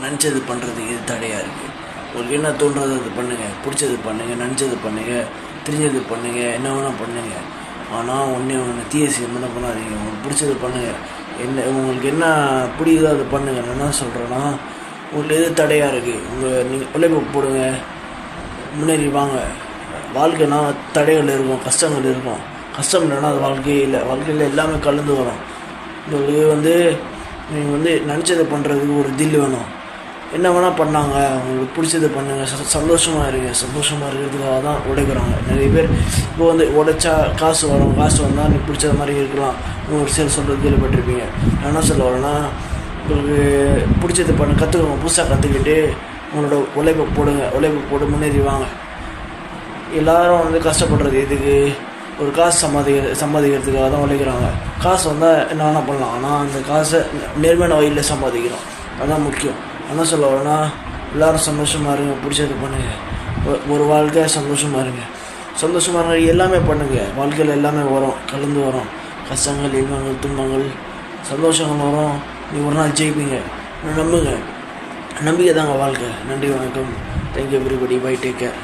நினச்சது பண்ணுறதுக்கு இது தடையாக இருக்குது. உங்களுக்கு என்ன தோன்றது அது பண்ணுங்கள், பிடிச்சது பண்ணுங்கள், நினச்சது பண்ணுங்கள், தெரிஞ்சது பண்ணுங்கள், என்ன வேணால் பண்ணுங்கள். ஆனால் ஒன்று தீய விஷயம் என்ன பண்ணாதீங்க. உங்களுக்கு பிடிச்சது பண்ணுங்கள். உங்களுக்கு என்ன பிடிக்குதோ அது பண்ணுங்கள். நான் என்ன சொல்கிறேன்னா, உங்களுக்கு எது தடையாக இருக்குது, நீங்கள் உழைப்பு போடுங்க, முன்னேறி வாங்க. வாழ்க்கைனா தடைகள் இருக்கும், கஷ்டங்கள் இருக்கும். கஷ்டம் இல்லைன்னா அது வாழ்க்கையே இல்லை. வாழ்க்கையில் எல்லாமே கலந்து வரும். உங்களுக்கு நீங்கள் நினச்சதை பண்ணுறதுக்கு ஒரு தில் வேணும். என்ன வேணால் பண்ணாங்க, உங்களுக்கு பிடிச்சது பண்ணுங்கள், சந்தோஷமாக இருங்க. சந்தோஷமாக இருக்கிறதுக்காக தான் உழைக்கிறாங்க நிறைய பேர். இப்போ உழைச்சா காசு வரும், காசு வந்தால் நீங்கள் பிடிச்சது மாதிரி இருக்கலாம். உங்களுக்கு சேல் சொல்கிறது கேள்விப்பட்டிருப்பீங்க. நான் என்ன சொல்ல வரேன்னா, உங்களுக்கு பிடிச்சது கற்றுக்கோங்க. புதுசாக கற்றுக்கிட்டு உங்களோட உழைப்பை போடுங்க. உழைப்பு போட்டு முன்னேறி வாங்க. எல்லோரும் கஷ்டப்படுறது எதுக்கு? ஒரு காசு சம்பாதிக்கிறதுக்காக தான் உழைக்கிறாங்க. காசு வந்தால் என்ன வேணால் பண்ணலாம். ஆனால் அந்த காசை நேர்மையான வழியில் சம்பாதிக்கிறோம், அதுதான் முக்கியம். என்ன சொல்ல வரேன்னா, எல்லோரும் சந்தோஷமாக இருங்க, பிடிச்சது பண்ணுங்கள். ஒரு வாழ்க்கை சந்தோஷமாக இருங்க. சந்தோஷமாக இருங்க, எல்லாமே பண்ணுங்கள். வாழ்க்கையில் எல்லாமே வரும், கலந்து வரும். கஷ்டங்கள், இன்பங்கள், துன்பங்கள், சந்தோஷங்கள் வரும். நீங்கள் ஒரு நாள் ஜெயிப்பீங்க, நம்புங்க. நம்பிக்கை தாங்க வாழ்க்கை. நன்றி, வணக்கம். Thank you everybody. Bye, take care.